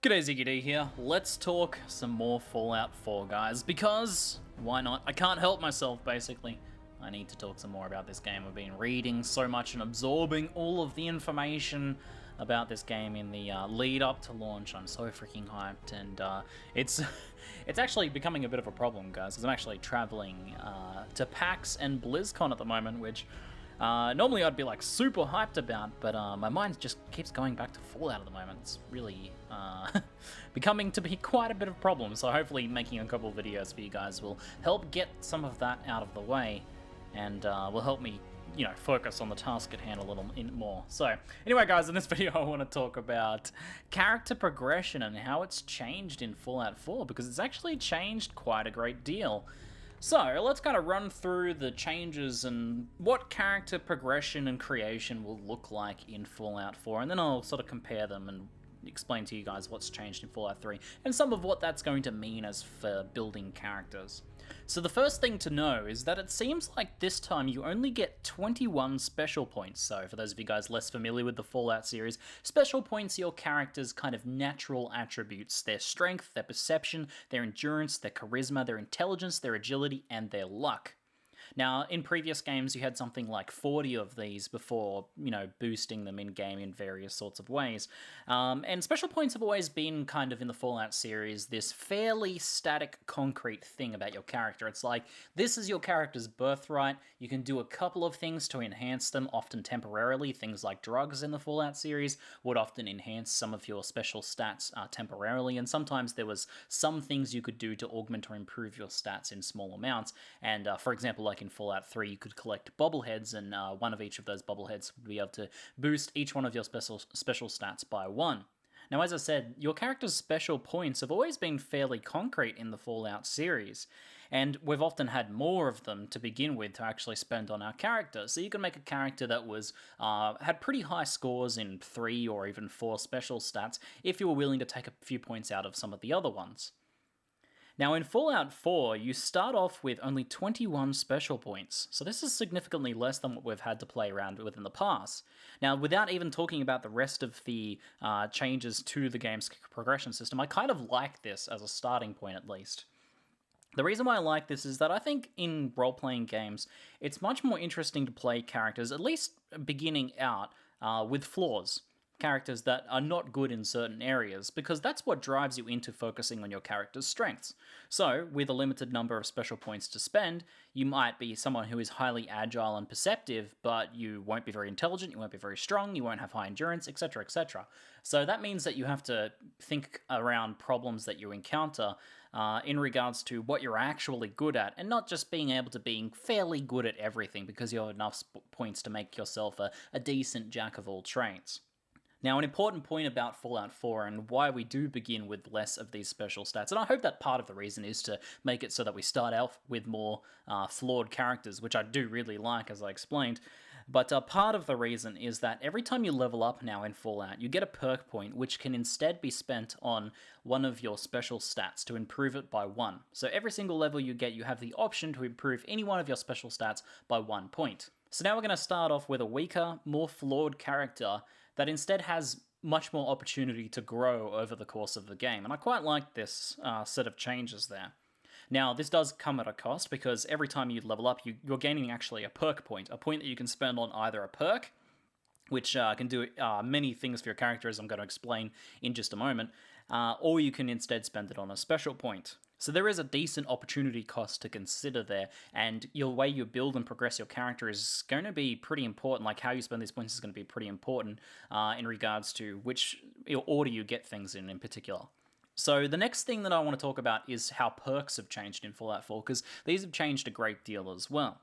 G'day, ZiggyD here. Let's talk some more Fallout 4, guys, because why not? I can't help myself, basically. I need to talk some more about this game. I've been reading so much and absorbing all of the information about this game in the lead up to launch. I'm so freaking hyped, and it's actually becoming a bit of a problem, guys, because I'm actually traveling to PAX and BlizzCon at the moment, which normally I'd be like super hyped about, but my mind just keeps going back to Fallout at the moment. It's really becoming to be quite a bit of a problem, so hopefully making a couple of videos for you guys will help get some of that out of the way, and will help me, you know, focus on the task at hand a little more. So anyway, guys, in this video I want to talk about character progression and how it's changed in Fallout 4, because it's actually changed quite a great deal. So, let's kind of run through the changes and what character progression and creation will look like in Fallout 4, and then I'll sort of compare them and explain to you guys what's changed in Fallout 3, and some of what that's going to mean as for building characters. So the first thing to know is that it seems like this time you only get 21 special points. So for those of you guys less familiar with the Fallout series, special points are your character's kind of natural attributes: their strength, their perception, their endurance, their charisma, their intelligence, their agility, and their luck. Now, in previous games, you had something like 40 of these before, you know, boosting them in-game in various sorts of ways. And special points have always been kind of, in the Fallout series, this fairly static, concrete thing about your character. It's like, this is your character's birthright. You can do a couple of things to enhance them, often temporarily. Things like drugs in the Fallout series would often enhance some of your special stats temporarily, and sometimes there was some things you could do to augment or improve your stats in small amounts. And for example, like in Fallout 3, you could collect bobbleheads, and one of each of those bobbleheads would be able to boost each one of your special stats by 1. Now, as I said, your character's special points have always been fairly concrete in the Fallout series, and we've often had more of them to begin with to actually spend on our character. So you can make a character that was had pretty high scores in 3 or even 4 special stats if you were willing to take a few points out of some of the other ones. Now, in Fallout 4, you start off with only 21 special points, so this is significantly less than what we've had to play around with in the past. Now, without even talking about the rest of the changes to the game's progression system, I kind of like this as a starting point, at least. The reason why I like this is that I think in role-playing games, it's much more interesting to play characters, at least beginning out, with flaws. Characters that are not good in certain areas, because that's what drives you into focusing on your character's strengths. So, with a limited number of special points to spend, you might be someone who is highly agile and perceptive, but you won't be very intelligent, you won't be very strong, you won't have high endurance, etc., etc. So that means that you have to think around problems that you encounter in regards to what you're actually good at, and not just being able to being fairly good at everything because you have enough points to make yourself a decent jack of all trades. Now, an important point about Fallout 4 and why we do begin with less of these special stats, and I hope that part of the reason is to make it so that we start out with more flawed characters, which I do really like, as I explained, but part of the reason is that every time you level up now in Fallout, you get a perk point which can instead be spent on one of your special stats to improve it by 1. So every single level you get, you have the option to improve any one of your special stats by 1 point. So now we're going to start off with a weaker, more flawed character that instead has much more opportunity to grow over the course of the game, and I quite like this set of changes there. Now, this does come at a cost, because every time you level up, you're gaining actually a perk point, a point that you can spend on either a perk, which can do many things for your character, as I'm going to explain in just a moment, or you can instead spend it on a special point. So there is a decent opportunity cost to consider there, and your way you build and progress your character is going to be pretty important. Like, how you spend these points is going to be pretty important in regards to which order you get things in particular. So the next thing that I want to talk about is how perks have changed in Fallout 4, because these have changed a great deal as well.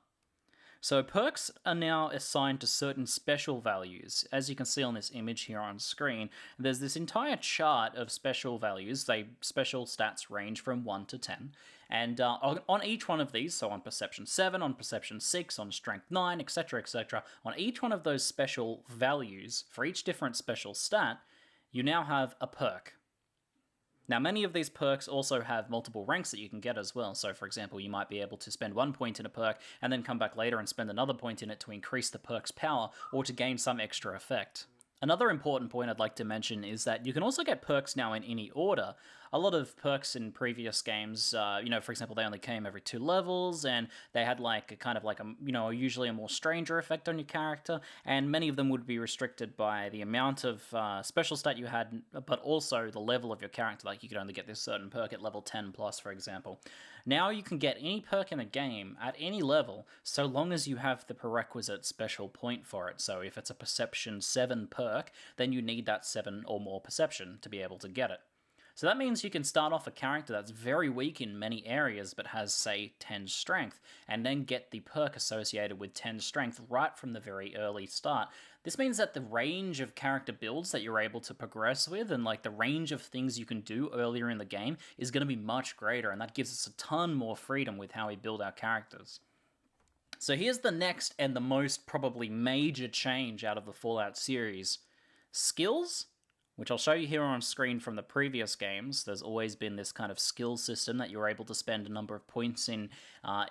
So perks are now assigned to certain special values. As you can see on this image here on screen, there's this entire chart of special values. Special stats range from 1 to 10. And on each one of these, so on Perception 7, on Perception 6, on Strength 9, etc., etc., on each one of those special values, for each different special stat, you now have a perk. Now, many of these perks also have multiple ranks that you can get as well. So, for example, you might be able to spend 1 point in a perk and then come back later and spend another point in it to increase the perk's power or to gain some extra effect. Another important point I'd like to mention is that you can also get perks now in any order. A lot of perks in previous games, for example, they only came every 2 levels, and they had like a kind of like usually a more stranger effect on your character, and many of them would be restricted by the amount of special stat you had, but also the level of your character. Like you could only get this certain perk at level 10 plus, for example. Now you can get any perk in a game at any level, so long as you have the prerequisite special point for it. So if it's a perception 7 perk, then you need that 7 or more perception to be able to get it. So that means you can start off a character that's very weak in many areas but has, say, 10 strength, and then get the perk associated with 10 strength right from the very early start. This means that the range of character builds that you're able to progress with and like the range of things you can do earlier in the game is going to be much greater, and that gives us a ton more freedom with how we build our characters. So here's the next and the most probably major change out of the Fallout series. Skills, which I'll show you here on screen from the previous games. There's always been this kind of skill system that you're able to spend a number of points in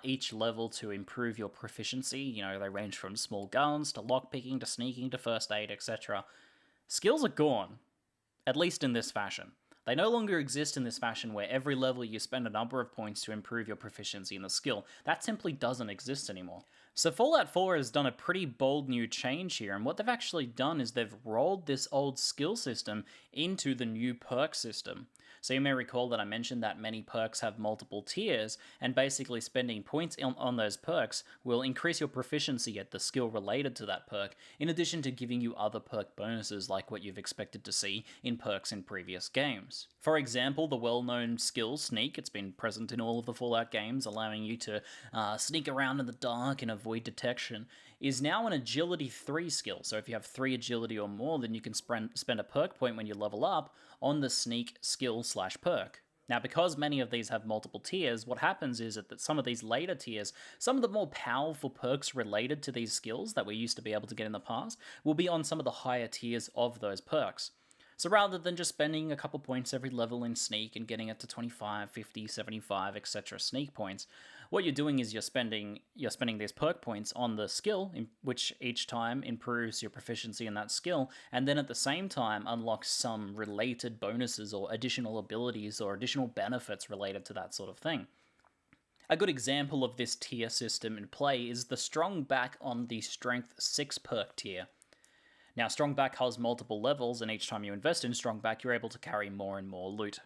each level to improve your proficiency. You know, they range from small guns to lockpicking to sneaking to first aid, etc. Skills are gone, at least in this fashion. They no longer exist in this fashion where every level you spend a number of points to improve your proficiency in the skill. That simply doesn't exist anymore. So Fallout 4 has done a pretty bold new change here, and what they've actually done is they've rolled this old skill system into the new perk system. So you may recall that I mentioned that many perks have multiple tiers, and basically spending points on those perks will increase your proficiency at the skill related to that perk, in addition to giving you other perk bonuses like what you've expected to see in perks in previous games. For example, the well-known skill Sneak, it's been present in all of the Fallout games, allowing you to sneak around in the dark and avoid detection, is now an Agility 3 skill. So if you have 3 Agility or more, then you can spend a perk point when you level up on the Sneak skill/perk. Now, because many of these have multiple tiers, what happens is that some of these later tiers, some of the more powerful perks related to these skills that we used to be able to get in the past, will be on some of the higher tiers of those perks. So rather than just spending a couple points every level in Sneak and getting it to 25, 50, 75, etc. Sneak points, what you're doing is you're spending these perk points on the skill, which each time improves your proficiency in that skill, and then at the same time unlocks some related bonuses or additional abilities or additional benefits related to that sort of thing. A good example of this tier system in play is the Strong Back on the Strength 6 perk tier. Now, Strong Back has multiple levels, and each time you invest in Strong Back, you're able to carry more and more loot.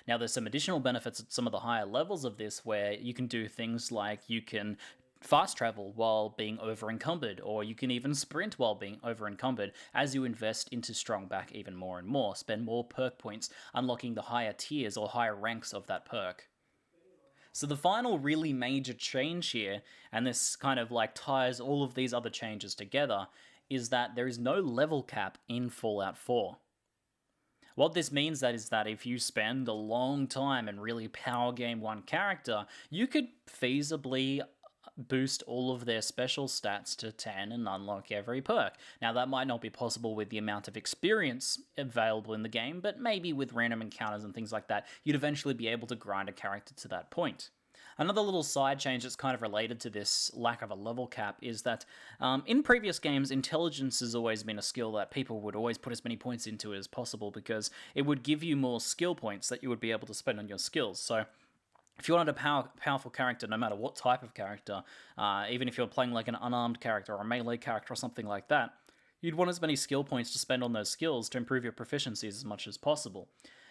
Now, there's some additional benefits at some of the higher levels of this where you can do things like you can fast travel while being over-encumbered, or you can even sprint while being over-encumbered as you invest into Strong Back even more and more. Spend more perk points unlocking the higher tiers or higher ranks of that perk. So the final really major change here, and this kind of like ties all of these other changes together, is that there is no level cap in Fallout 4. What this means is that if you spend a long time and really power game one character, you could feasibly boost all of their special stats to 10 and unlock every perk. Now, that might not be possible with the amount of experience available in the game, but maybe with random encounters and things like that, you'd eventually be able to grind a character to that point. Another little side change that's kind of related to this lack of a level cap is that in previous games, intelligence has always been a skill that people would always put as many points into as possible because it would give you more skill points that you would be able to spend on your skills. So if you wanted a powerful character, no matter what type of character, even if you're playing like an unarmed character or a melee character or something like that, you'd want as many skill points to spend on those skills to improve your proficiencies as much as possible.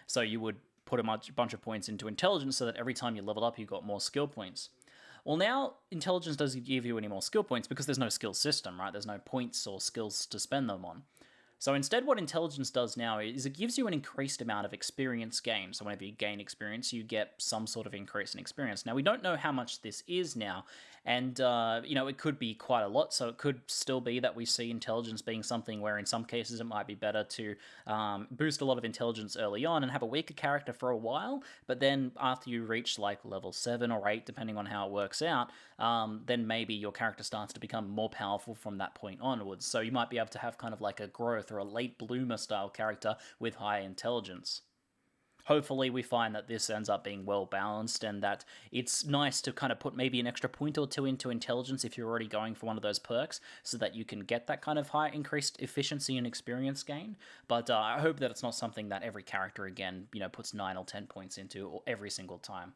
So you would put a bunch of points into intelligence so that every time you leveled up, you got more skill points. Well, now intelligence doesn't give you any more skill points because there's no skill system, right? There's no points or skills to spend them on. So instead, what intelligence does now is it gives you an increased amount of experience gained. So whenever you gain experience, you get some sort of increase in experience. Now, we don't know how much this is now, and it could be quite a lot. So it could still be that we see intelligence being something where in some cases it might be better to boost a lot of intelligence early on and have a weaker character for a while, but then after you reach like level 7 or 8, depending on how it works out, then maybe your character starts to become more powerful from that point onwards. So you might be able to have kind of like a growth or a late bloomer style character with high intelligence. hopefully we find that this ends up being well balanced, and that it's nice to kind of put maybe an extra point or two into intelligence if you're already going for one of those perks, so that you can get that kind of high increased efficiency and experience gain. But I hope that it's not something that every character, again, puts 9 or 10 points into every single time.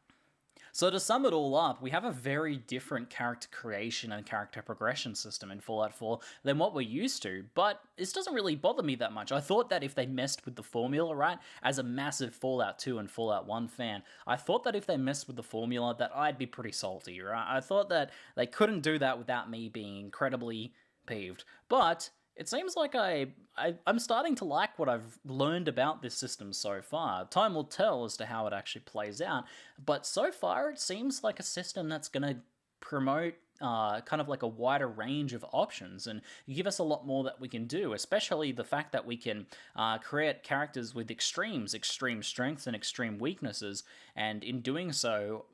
So to sum it all up, we have a very different character creation and character progression system in Fallout 4 than what we're used to, but this doesn't really bother me that much. I thought that if they messed with the formula, right, as a massive Fallout 2 and Fallout 1 fan, I thought that if they messed with the formula that I'd be pretty salty, right? I thought that they couldn't do that without me being incredibly peeved. But it seems like I'm starting to like what I've learned about this system so far. Time will tell as to how it actually plays out, but so far it seems like a system that's going to promote kind of like a wider range of options and give us a lot more that we can do, especially the fact that we can create characters with extreme strengths and extreme weaknesses, and in doing so,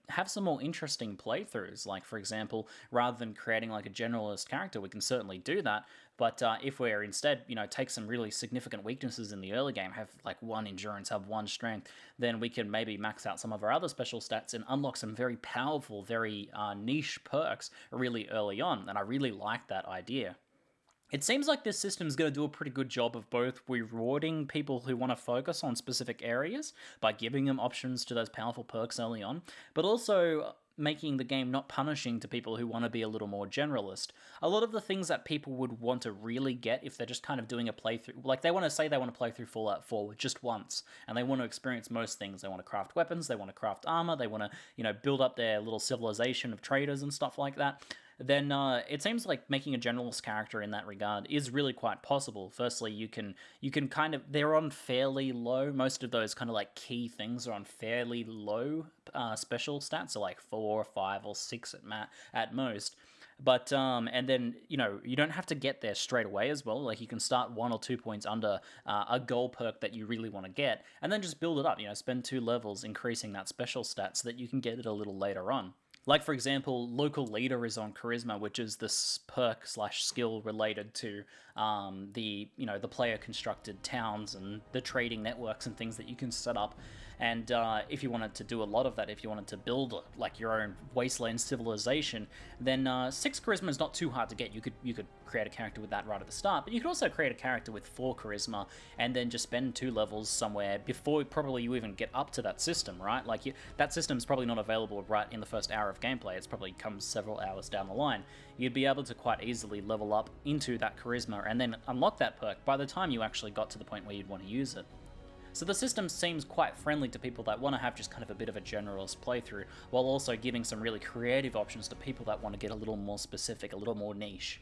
have some more interesting playthroughs. Like, for example, rather than creating like a generalist character, we can certainly do that, but if we're instead, take some really significant weaknesses in the early game, have like 1 endurance, have 1 strength, then we can maybe max out some of our other special stats and unlock some very powerful, very niche perks really early on, and I really like that idea. It seems like this system is going to do a pretty good job of both rewarding people who want to focus on specific areas by giving them options to those powerful perks early on, but also making the game not punishing to people who want to be a little more generalist. A lot of the things that people would want to really get if they're just kind of doing a playthrough, like they want to play through Fallout 4 just once, and they want to experience most things. They want to craft weapons, they want to craft armor, they want to, build up their little civilization of traders and stuff like that. Then it seems like making a generalist character in that regard is really quite possible. Firstly, you can kind of, they're on fairly low, most of those kind of like key things are on fairly low special stats, so like 4, 5, or 6 at most. But and then you don't have to get there straight away as well. Like, you can start 1 or 2 points under a goal perk that you really want to get, and then just build it up. Spend 2 levels increasing that special stat so that you can get it a little later on. Like, for example, Local Leader is on Charisma, which is this perk / skill related to the player constructed towns and the trading networks and things that you can set up. And if you wanted to do a lot of that, if you wanted to build like your own wasteland civilization, then 6 charisma is not too hard to get. You could create a character with that right at the start, but you could also create a character with 4 charisma and then just spend 2 levels somewhere before probably you even get up to that system, right? Like, that system's probably not available right in the first hour of gameplay. It's probably comes several hours down the line. You'd be able to quite easily level up into that charisma and then unlock that perk by the time you actually got to the point where you'd want to use it. So the system seems quite friendly to people that want to have just kind of a bit of a generalist playthrough, while also giving some really creative options to people that want to get a little more specific, a little more niche.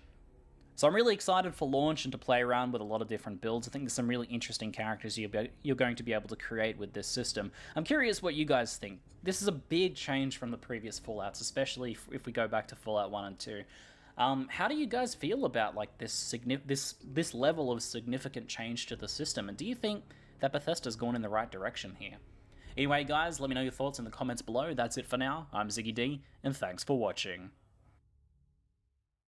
So I'm really excited for launch and to play around with a lot of different builds. I think there's some really interesting characters you're going to be able to create with this system. I'm curious what you guys think. This is a big change from the previous Fallouts, especially if we go back to Fallout 1 and 2. How do you guys feel about like this level of significant change to the system, and do you think that Bethesda's gone in the right direction here? Anyway, guys, let me know your thoughts in the comments below. That's it for now. I'm ZiggyD, and thanks for watching.